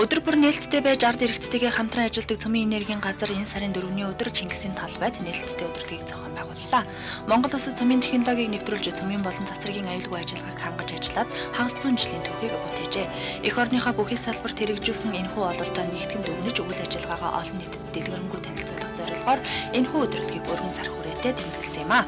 Өдөр бүр нээлттэй байж ард эрэгтэйгээ хамтран ажилладаг Цөмийн энергийн газар энэ сарын 4-ний өдөр Чингисийн талбайд нээлттэй өдрөлгийг зохион байгууллаа. Монгол улсад цөмийн технологиг нэвтрүүлж цөмийн болон цацрагийн аюулгүй ажиллагааг хангаж ажиллаад хагас зуун жилийн түүхийг бүтээжээ. Эх орныхоо бүхий салбарт хэрэгжүүлсэн энэхүү ололтоо нэгтгэн дүгнэж үйл ажиллагаагаа олон нийтэд дэлгэрэнгүй танилцуулах зорилгоор энэхүү өдрөлгийг өргөн зарах хүрээтэй тэмдэглэсэн юм а.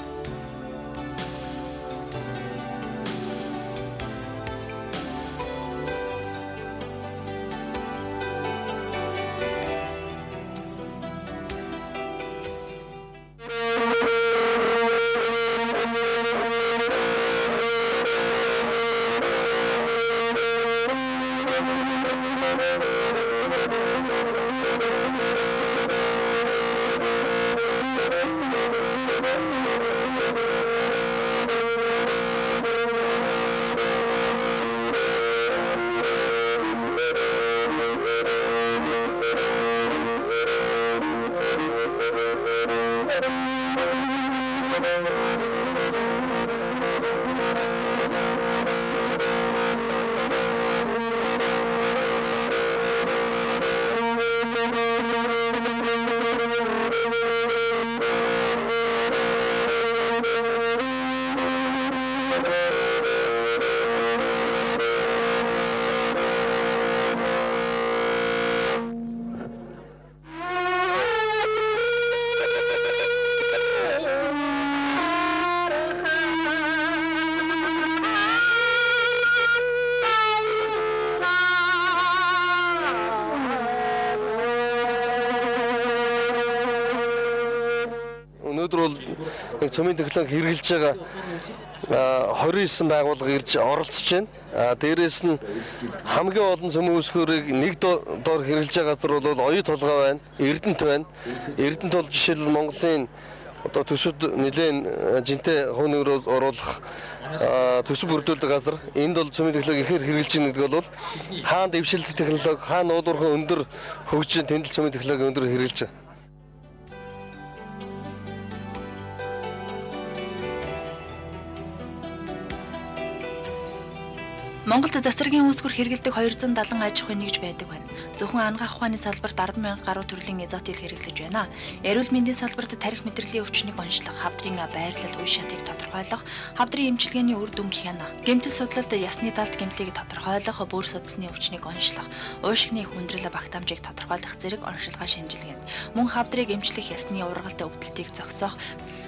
Өнөөдөр бол цөмийн технологи хэрэгжилж байгаа 29 байгууллага ирж оролцож байна. Дээрээс нь хамгийн олон цөмийн үүсгүүрийг нэг доор хэрэгжилж байгаа газар бол оюу толгой байна, Эрдэнэт байна. Эрдэнэт бол жишээлбэл Монголын одоо төсөвд нэлээд жинтэй хувийн оруулах төсөв бүрдүүлдэг газар. Энд бол цөмийн технологи ихээр хэрэгжилж байгаа гэдэг бол хаана дэвшилт технологи, хаана уулуурхан өндөр хөгжин тэндэл цөмийн технологи өндөр хэрэгжилж байгаа. Монголд цацрагийн үүсгэр хэрэгэлдэг 270 аж ахуйн нэгж байдаг байна. Зөвхөн ангаах ухааны салбарт 10,000 гаруй төрлийн изотил хэрэглэж байна. Эрүүл мэндийн салбарт тарих мэдрэлийн өвчнийг онцлох, хавдрын байрлал үе шатыг тодорхойлох, хавдрын эмчилгээний үр дүн хянах, гэмтэл судлалд ясны далд гэмтлийг тодорхойлох, бүр судасны өвчнийг онцлох, уушигны хүндрэл багтаамжийг тодорхойлох зэрэг онцлогоо шинжилгээнд мөн хавдрыг эмчлэх ясны ургалт өвдөлтийг зогсоох,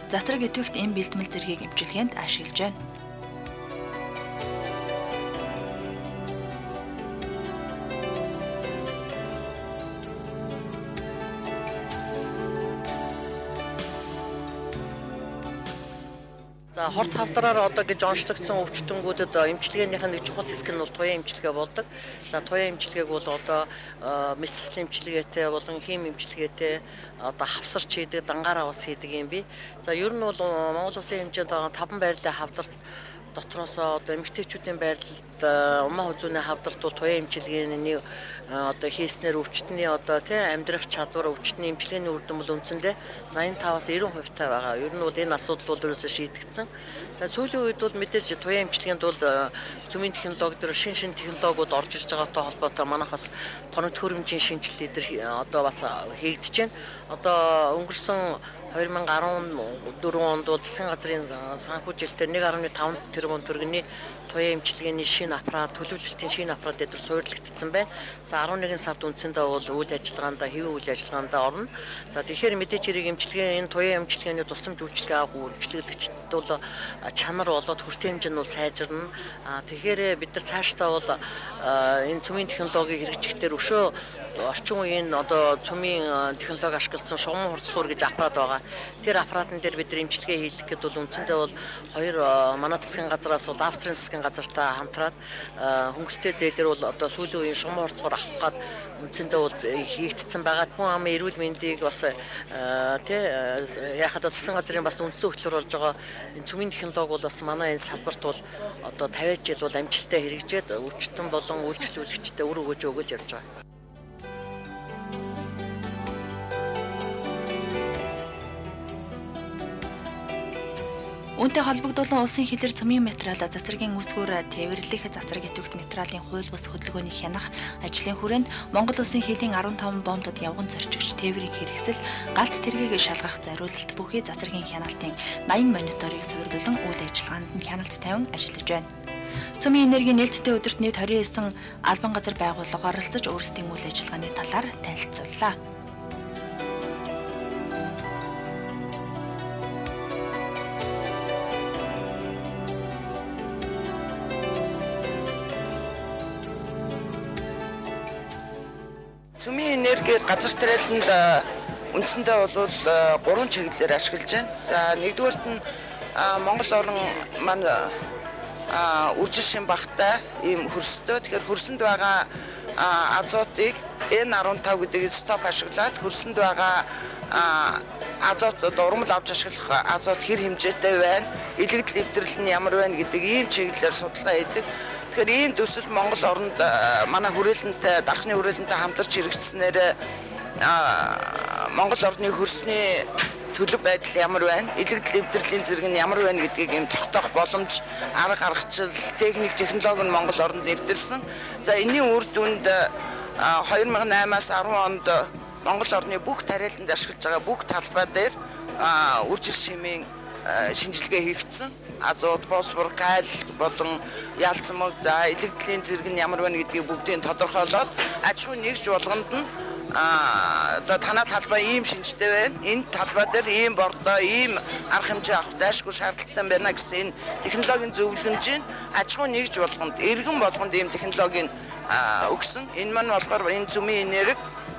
цацраг идэвхт эм бэлтгэл зэргийг эмчилгээнд ашиглаж байна. За хорт хавдраар одоо гэж онцлогдсон өвчтөнгүүдэд эмчилгээнийхэн нэг чухал хэсэг нь бол туяа эмчилгээ болдог. За туяа эмчилгээг бол одоо мэс эмчилгээтэй болон хим эмчилгээтэй одоо хавсарч хийдэг, дангаараа ус хийдэг юм би. За ер нь бол Монгол улсын хэмжээнд байгаа 5 байрлалын хавдарт дотроос одоо эмэгтэйчүүдийн байрлалд умаа хүзүүний хавдарт бол туяа эмчилгээний одоо хийснээр өвчтний одоо амьдрах чадвар, өвчтний эмчилгээний үр дүн бол үндсэндээ 85-аас 90% таа байгаа. Ер нь бол энэ асуудал бол ерөөсөө шийдэгдсэн. За сүүлийн үед бол мэдээж туяа эмчилгээнд бол цөмийн технологи дээр шин технологиуд орж ирж байгаатай холбоотой манайхаас тоног төхөөрөмжийн шинжилт дээр одоо бас хийгдэж байна. Одоо өнгөрсөн 2014 онд бол засгийн газрын санхүүжилтээр 1.5 тэрбум төгрөгийн туяа эмчилгээний шинэ аппарат, төлөвлөлтийн шинэ аппарат дээр суурилагдсан байна. За 11 сард үндсэндээ бол үйл ажиллагаанд хэвийн үйл ажиллагаанд орно. За тэгэхээр мэдээж хэрэг энэ туяа эмчилгээний тусламж үйлчилгээ авах үйлчлэгчд бол чанар болоод хүртээ хэмжээ нь бол сайжирна. Тэгэхээр бид нар цаашдаа бол энэ цөмийн технологиг хэрэгжихдээ өшөө орчин үеийн одоо цөмийн технологи ашигласан шугам хурц суур гэж аппарат байгаа. Тэр аппаратн дээр бид нар эмчилгээ хийдэг гэдэг бол үндсэндээ бол хоёр манай засгийн газраас бол Австрийн засгийн газартай хамтраад хөнгөлтэй зээл дээр бол одоо сүүлийн үеийн шугам хурц суур авах гад үндсэндээ бол хийгдсэн байгаа. Хүн амын эрүүл мэндийг бас яхад засгийн газрын бас үндсэн хөтөлбөр болж байгаа энэ цөмийн технологи бол бас манай энэ салбарт бол одоо 50 жил бол амжилттай хэрэгжээд өвчтөн болон үйлчлүүлэгчтэй үр өгөөж явж байгаа. Үүнтэй холбогдуулан улсын хилээр цөмийн материал засваргийн үүсгүүр тээвэрлэх засвар гитвэгт материалын хууль бус хөдөлгөөний хянах ажлын хүрээнд Монгол улсын хилийн 15 бомбод явган зорчигч тээврийн хэрэгсэл галт тэргийг шалгах зориулалт бүхий засваргийн хянаалтын 80 мониторыг суйрлуулан үйл ажиллагаанд нь хяналт тавин ажиллаж байна. Цөмийн энергийн нээлттэй өдөрт нийт 29 албан газар байгууллага оролцож өөрсдийн үйл ажиллагааны талаар танилцууллаа. Цөмийн энерги газар тариаланд үндсэндээ бол 3 чиглэлээр ашиглаж байна. За нэгдүгээрт нь Монгол орн маань үржил шин багтай ийм хөрсдөө. Тэгэхээр хөрсөнд байгаа азотыг N15 гэдэг стоп ашиглаад хөрсөнд байгаа азот урмал авч ашиглах азот хэр хэмжээтэй байна, илэгдэл эвдрэл нь ямар байна гэдэг ийм чиглэлээр судалгаа хийдэг. Тэгэхээр ийм төсөл Монгол орнд манай хүрээлэнтэй, дархны хүрээлэнтэй хамтарч хэрэгжснээр Монгол орны хөрсний төлөв байдал ямар байна, илэгдэл эвдрэлийн зэрэг нь ямар байна гэдгийг ийм тогтоох боломж, арга аргачил, техник, технологи нь Монгол оронд нэвтэрсэн. За энэний үр дүнд 2008-аас 10 онд Монгол орны бүх тариаланд ашиглаж байгаа бүх талбай дээр үржил шимийн шинжилгээ хийгдсэн. Азот, фосфор, калий болон ялцмаг, за илэгдлийн зэрэг нь ямар байна гэдгийг бүгдийг тодорхойлоод аж ахуйн нэгж болгонд нь одоо танай талбай ийм шинжтэй байна. Энэ талбай дээр ийм бордоо, ийм арга хэмжээ авах зайлшгүй шаардлагатай байна гэсэн энэ технологийн зөвлөмжийн аж ахуйн нэгж болгонд, иргэн болгонд ийм технологийн өгсөн. Энэ маань болохоор энэ цөмийн энерги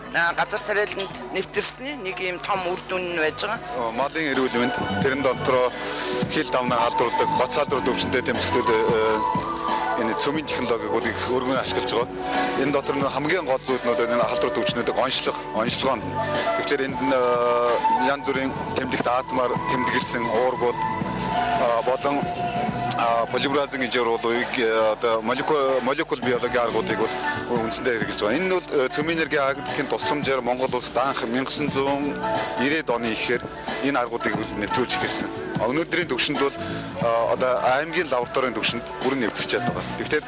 газар тариаланд нэвтэрсний нэг ийм том үр дүн нь байж байгаа. Малын эрүүл мэнд, тэрэн дотроо хил давнаа халдвардаг, гоц халдвар төвчөндөө тэмцэлтүүд энэ цөмийн технологиг өргөн ашиглаж байгаа. Энэ дотор нь хамгийн гол зүйлнүүд энэ халдвар төвчнүүдийг онцлогоонд. Тэгэхээр энд янз бүрийн тэмдэгт аатмаар тэмдэглэсэн уургууд болон полимеразын инженеруудыг одоо молекул биологийн аргуудыг үндсэндээ хэрэгжилж байгаа. Энэ бол цөмийн энерги агентлагийн тусламжаар Монгол улсад анх 1990-ад оны ихээр энэ аргуудыг нэвтрүүлж эхэлсэн. Өнөөдрийн төвшөнд бол одоо аймгийн лабораторийн төвшөнд бүрэн нэвтэрчээд байгаа. Тэгэхээр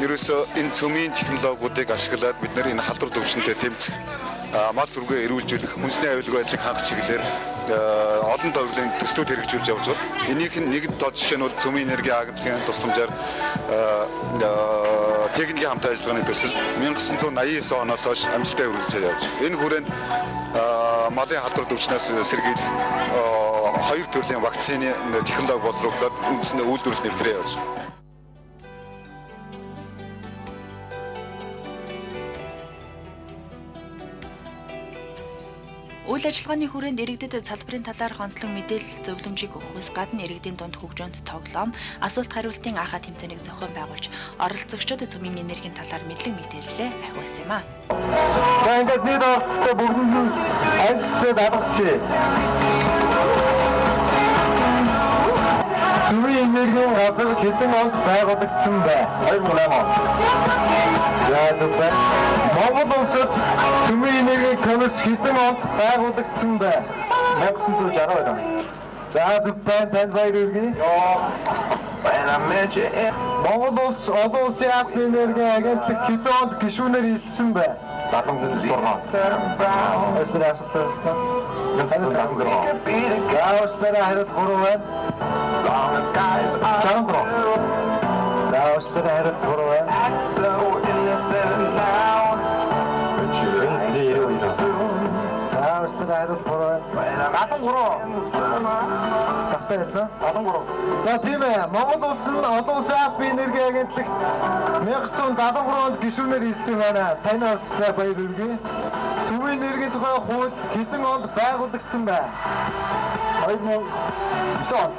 ерөөсөө энэ цөмийн технологиудыг ашиглаад бид нэр энэ халдвар төвшөнтэй тэмцэх, мал сүргээ эрүүлжүүлэх, хүнсний аюулгүй байдлыг хангах чиглэлээр олон төрлийн төслүүд хэрэгжүүлж явж байгаа. Энийх нь нэг жишээ нь бол цөмийн энерги агентлагийн тусламжаар техникийн хамт ажиллагааны төсөл 1989 оноос хойш амжилттай үргэлжлэж явж байна. Энэ хүрээнд малын халдвар төвчнөөс сэргийлэх 2 төрлийн вакцины технологи боловсруулаад үндсэндээ үйлдвэрлэл нэвтрээ явж байна. Үйл ажиллагааны хүрээнд иргэдэд салбарын талаарх онцлог мэдээлэл зөвлөмжийг өгөхөөс гадна иргэдийн дунд хөгжөөнд тоглоом, асуулт хариултын анхаа тэмцээнийг зохион байгуулж, оролцогчдод цөмийн энергийн талаар мэдлэг мэдээлэлээ ахиулсан юм а. За ингээд нийт оролцогчдод бүгд нь амьдчид алгачээ. Цөмийн энергийн газар хэдэн онд байгуулагдсан бэ? 2008 он. За зөвхөн Монгол улсад цөмийн энергийн комисс хэдэн онд байгуулагдсан бэ? 1960 он. За зөвхөн танд баяр хүргэе. Монгол улс олон улсын атомын энергийн агентлаг хэдэн онд гишүүнээр хэлсэн бэ? 76 он. Яавчтай хариулт 3 байна. Чанбро. Яавчтай хариулт 3 байна. За тийм ээ, Монгол улс нь олон улсын атомын энерги агентлагт 1973 онд гишүүнээр хэлсэн байна. Сайн орцтой баяр хүргэе. Цөмийн энергийн тухай хууль хэдэн онд байгуулагдсан бэ? 2009 он.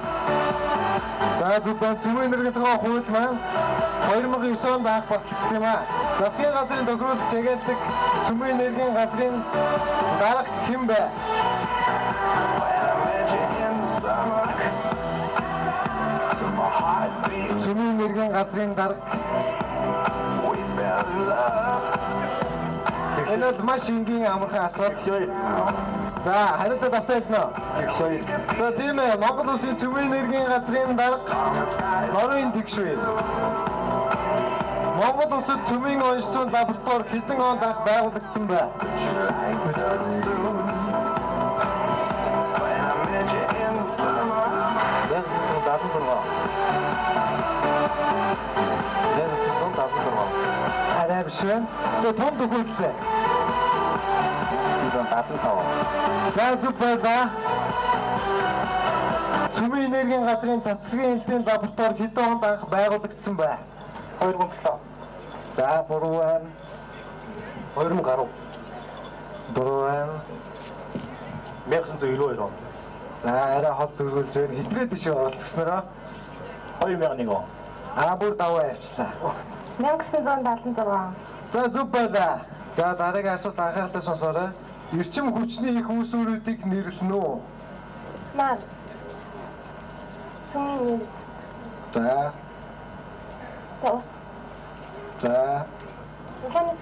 За зөвхөн цөмийн энергийн тухай хууль маань 2009 онд анх батлагдсан юм а. Засгийн газрын тохируулагч агентлаг цөмийн энергийн газрын дарга хэн бэ? Цөмийн энергийн газрын дарга. Энэ бол маш энгийн амархан асуулт. За хариултаа давтаална. Тэгшгүй. За тийм ээ Монгол Улсын Цөмийн энергийн газрын дарга Норвегийн тэгшгүй. Монгол Улсад цөмийн онц зүүн лаборатори хэдэн онд анх байгуулагдсан бэ? Арай биш үү? Тэ том төгөллөө. За зүг байна. Цөмийн энергийн газрын цацрагын хэлтийн лаборатори хэдэн онд анх байгуулагдсан бэ? 2007. За буруу байна. 2010. Буруу байна. 1992 он. За арай хол зөвлөж байна. Хэтрээд биш оролцогчнороо 2001 он. Бүр даваа явчлаа. 1976. За зүг байна. За дараагийн асуулт анхааралтай сонсоорой. Эрчим хүчний их үүсвэрүүдийг нэрлэнэ үү? Маань. Цөмийн. За. Тос. За. Механик.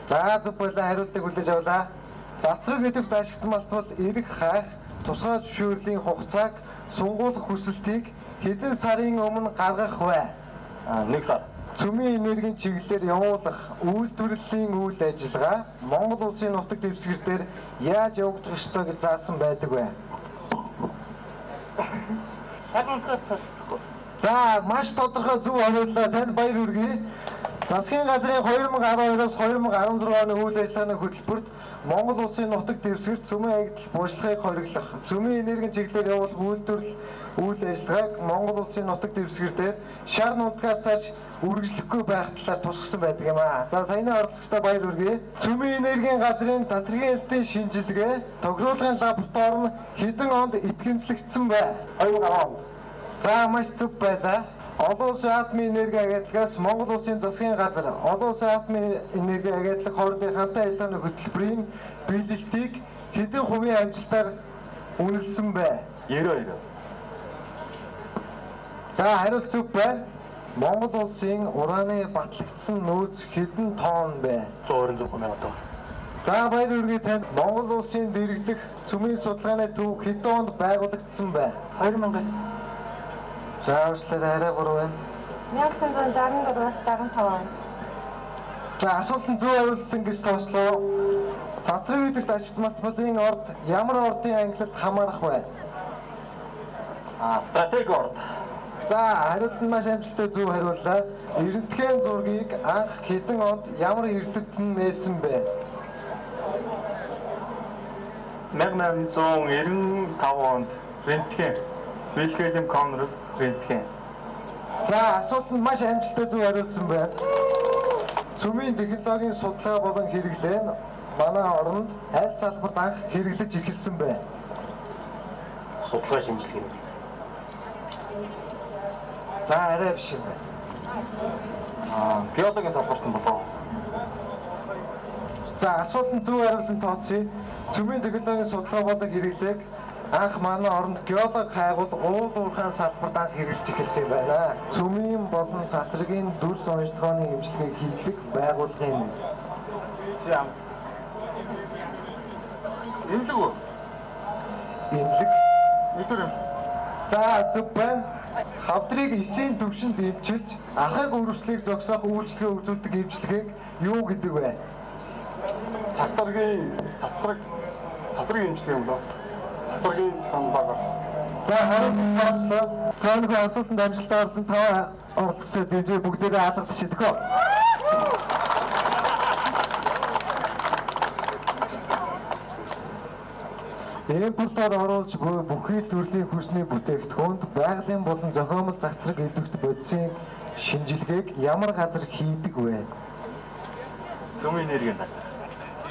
За зүг байна. Хариултыг хүлээж авлаа. Затраг гэдэг ашигт малтууд эрэг хайх, тусгай зөвшөөрлийн хугацааг сунгуулах хүсэлтийг хэдэн сарын өмнө гаргах вэ? 1 сар. Цөмийн энергийн чиглэлээр явуулах үйлдвэрлэлийн үйл ажиллагаа Монгол Улсын нутаг дэвсгэр дээр яаж явагдах ёстой гэж заасан байдаг вэ? За маш тодорхой зөв хариуллаа. Танд баяр хүргэе. Засгийн газрын 2012-оос 2016 оны үйл ажиллагааны хөтөлбөрт Монгол Улсын нутаг дэвсгэр цөмийн аягдал бууршлагыг хориглох, цөмийн энергийн чиглэлээр явуулах үйлдвэрлэл үйл ажиллагааг Монгол Улсын нутаг дэвсгэр дээр шар нутгаас цааш үргэлжлэхгүй байх талаар тусгасан байдаг юм аа. За саяны оролцогчдод баяр хүргэе. Цөмийн энергийн газрын цацрагын хэлтийн шинжилгээ, тохируулгын лаборатори нь хэдэн онд итгэмжлэгдсэн бэ? 2010 онд. За маш зөв байлаа. Олон улсын атомын энерги агентлагаас Монгол Улсын засгийн газар олон улсын атомын энерги агентлаг хоорондын хамтын ажиллагааны хөтөлбөрийн биелэлтийг хэдэн хувийн амжилтаар үнэлсэн бэ? 92. За хариулт зөв байна. Монгол Улсын ураны батлагдсан нөөц хэдэн тонн бэ? 126 мянган тонн. За баяр хүргэе танд. Монгол Улсын дэргэдэх цөмийн судалгааны төв хэдэн онд байгуулагдсан бэ? 2000-аас. За уучлаарай арай буруу байна. 1964-аас 65 он. За асуултанд зөв хариулсан гэж тооцлоо. Цацраг үдэгт ашигт малтмуудын орд ямар ордын ангилалд хамаарах вэ? Стратеги орд. За хариулт нь маш амжилттай зөв хариуллаа. Эрдэнэтийн зургийг анх хэдэн онд ямар эрдэмтэн нээсэн бэ? 1895 онд Рентген, Вильхельм Конрад Рентген. За асуултанд маш амжилттай зөв хариулсан байна. Цөмийн технологийн судалгаа болон хэрэглээ нь манай оронд аль салбарт анх хэрэглэж эхэлсэн бэ? Судалгаа шинжилгээ. За арай биш юм байна. Геологийн салбарт нь болов. За асуултанд зөв хариулсан тооцъё. Цөмийн технологийн судалгаа болон хэрэглээг анх манай оронд геолог хайгуул уулуурхайн салбарт анх хэрэглэж эхэлсэн юм байна. Цөмийн болон цацрагийн дүрс онцлогооны эмчилгээг хийх байгууллагын нэр. Эмнэлэг үү? Эмнэлэг. Өдөр. За зөв байна. Хавдрыг эсийн төвшөнд эмчилж ахыг өрөвчлийг зогсоох үйлчлэгээ үзүүлдэг эмчилгээг юу гэдэг вэ? Цацрагийн эмчилгээ юм лөө. Цацрагийн хамбага. За харин за нэг асуултанд амжилттай орсон 5 оролцогчид дэмжээ бүгдээрээ алгадаж шидэгөө. Импортоор оруулж бүхий л төрлийн хүнсний бүтээгдэхүүнд байгалийн болон зохиомол цацраг идэвхтэй бодисын шинжилгээг ямар газар хийдэг вэ? Цөмийн энергийн газар.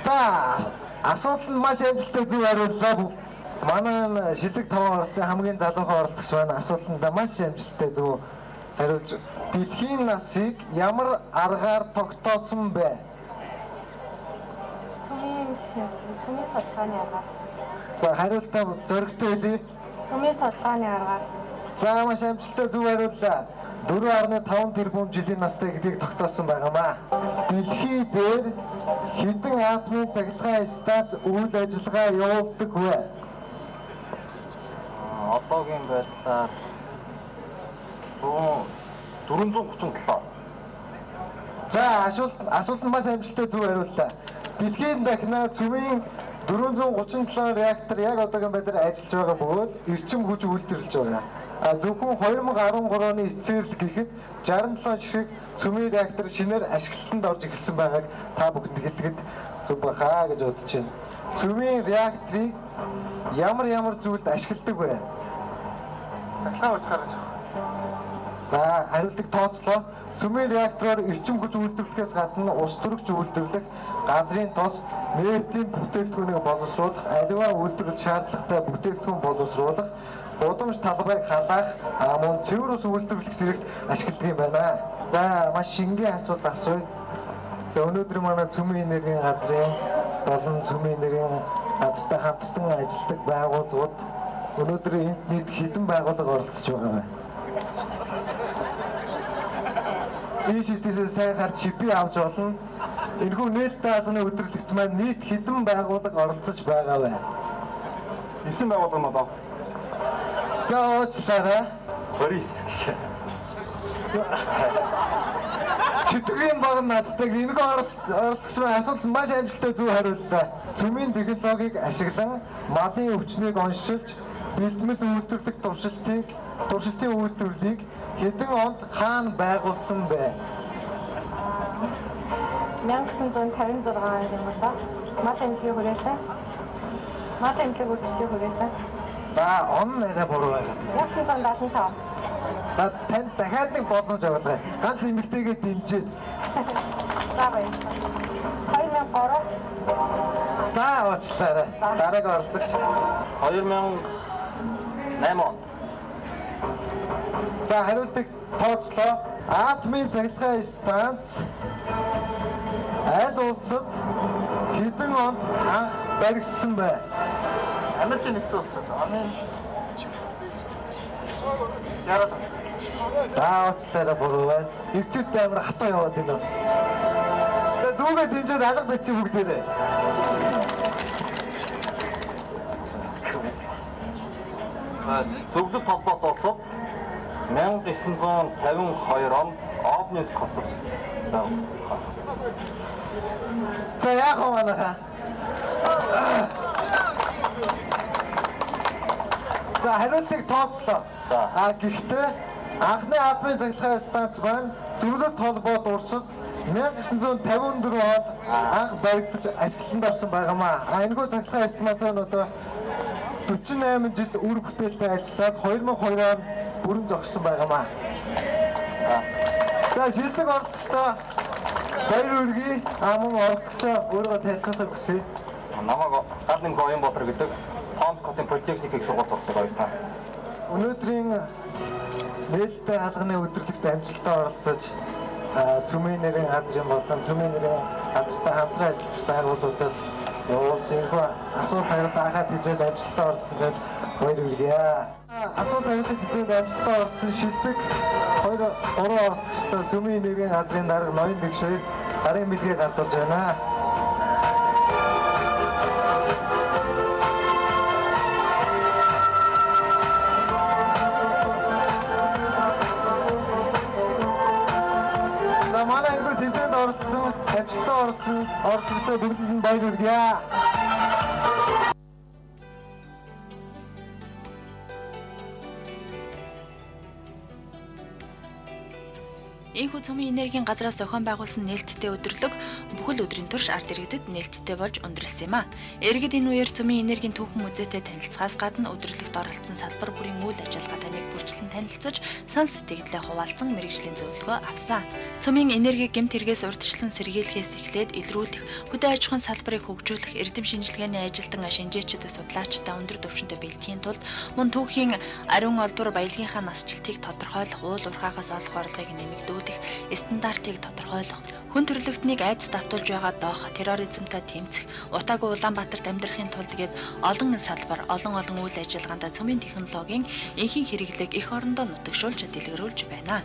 За асуулт нь маш амжилттай зөв хариуллаа. Манай шилэг 5 оролцсон хамгийн залуухан оролцогч байна. Асуултанд маш амжилттай зөв хариулж дэлхийн насыг ямар аргаар тогтоосон бэ? Цөмийн судалгааны аргаар. За хариултаа зөрөгтэй хэлье. Цөмийн судалгааны аргаар. За маш амжилттай зөв хариуллаа. 4.5 тэрбум жилийн настай гэдгийг тогтоосон байгамаа. Дэлхий дээр хэдэн атомын цахилгаан станц үйл ажиллагаа явуулдаг вэ? Одоогийн байдлаар 437. За асуулт нь маш амжилттай зөв хариуллаа. Дэлхийн дахина цөмийн 437 реактор яг одоогийн байдлаар ажиллаж байгаа бөгөөд эрчим хүч үйлдвэрлэж байгаа. Зөвхөн 2013 оны эцсээр гэхэд 67 ширхэг цөмийн реактор шинээр ашиглалтанд орж ирсэн байгааг та бүхэнд хэлэхэд зөв бахаа гэж бодож байна. Цөмийн реакторыг ямар зүйлд ашигладаг вэ? Цахилгаан ууж гаргаж. За хариултыг тооцлоо. Цөмийн реактороор эрчим хүч үйлдвэрлэхээс гадна ус төрөгч үйлдвэрлэх, газрын тос, нефтийн бүтээгдэхүүнийг боловсруулах, аливаа үйлдвэрлэл шаардлагатай бүтээгдэхүүн боловсруулах, гудамж талбайг халаах, мөн цэвэр ус үйлдвэрлэх зэрэгт ашигладаг юм байна. За маш шингийн асуулт асууя. За өнөөдөр манай цөмийн энергийн газрын болон цөмийн энергийн газартай хамтдан ажилладаг байгууллагууд өнөөдөр энд нийт хэдэн байгууллага оролцож байгаа вэ? Энэ шилтээсээ сайн харж шипи авч болно. Энэхүү нээлттэй албаны өдөрлөгт маань нийт хэдэн байгууллага оролцож байгаа вэ? 9 байгууллага нь одоо. За уучлаарай. 29 гэж. Чөтгөрийн баг наддаг энэхүү оролцсон асуулт маш амжилттай зөв хариуллаа. Цөмийн технологиг ашиглан малын өвчнийг оншилж бэлтгэл үйлдвэрлэх туршилтын үйлдвэрлэлийг хэдэн онд хаана байгуулсан бэ? 1956 онд юм байна. Мал эмнэлгийн хүрээлэн. Мал эмнэлгийн үйлчлэлийн хүрээлэн. За он нэрээ буруу байгаа. 1975. За танд дахиад нэг боломж авах. Ганц эмэгтэйгээ дэмжиж. За баярлалаа. 2003. За уучлаарай. Дараагийн оролцогч 2008 он. За хариултыг тооцлоо. Атомын цахилгаан станц аль улсад хэдэн онд анх баригдсан бэ? Америкийн нэгдсэн улсад. За уучлаарай буруу байна. Ирчүүдтэй амар хатаа яваад байна. Дүүгээ дэмжиж алга бичиж бүгдээрээ. Зөвлөлт холбоот улсад 1952 онд Обнис хотод. За яах вэ манайха? За хариултыг тооцлоо. Гэхдээ анхны атомын цахилгаан станц маань зөвлөлт холбоот улсад 1954 онд анх баригдаж ашиглалтанд орсон байгамаа. Энэхүү цахилгаан станц нь одоо 48 жил үр бүтээлтэй ажиллаад 2002 онд бүрэн зогссон байгамаа. За шилдэг оролцогчдоо баяр хүргэе. Мөн оролцогчоо өөрөө танилцуулах хүсье. Намайг гал нэм Гоёнбатар гэдэг Томскотын политехник их сургууль сурдаг баярлалаа. Өнөөдрийн нээлттэй хаалганы өдөрлөгт амжилттай оролцож цөмийн нэрийн газрын болон цөмийн нэрийн газартай хамтран ажиллаж байгууллагуудаас явуулсан энэ асуулт хариулт анхаад хичээд амжилттай оролцсон гэж баяр хүргэе. Асуулт хариулт хичээд амжилттай оролцсон шилдэг 2-3 оролцогчтой цөмийн нэрийн газрын дарга ноён дэвшээр гарын бэлгийг гардуулж байна. Манай энэ тэмцээнд оролцсон, амжилттай оролцсон бүгдэнд баяр хүргэе. Ийхүү цөмийн энергийн газраас зохион байгуулсан нээлттэй өдөрлөг бүхэл өдрийн турш ард иргэдэд нээлттэй болж өндөрлсөн юм а. Иргэд энэ үеэр цөмийн энергийн түүхэн музейтэй танилцахаас гадна өдөрлөгт оролцсон салбар бүрийн үйл ажиллагаа таныг бүрчлэн танилцаж, санал сэтгэлдээ хуваалцсан мэргэжлийн зөвлөгөө авсан. Цөмийн энерги гэмт хэрэгээс урьдчилан сэргийлэхээс эхлээд илрүүлэх, хөдөө аж ахуйн салбарыг хөгжүүлэх, эрдэм шинжилгээний ажилтан шинжээчид судлаачтай өндөр түвшинтэй бэлтгэхийн тулд мөн түүхийн ариун олдвор баялагийнхаа насжилтыг тодорхойлох, уул уурхаагаас олох орлогыг нэмэгдүүлэх, стандартыг тодорхойлох, хүн төрөлхтнийг айдас давтуулж байгаа доох, терроризмтай тэмцэх, утаагүй Улаанбаатарт амьдрахын тулд гээд олон салбар, олон үйл ажиллагаанд цөмийн технологийн ихэнх хэрэглээг эх орондоо нутагшуулж дэлгэрүүлж байна.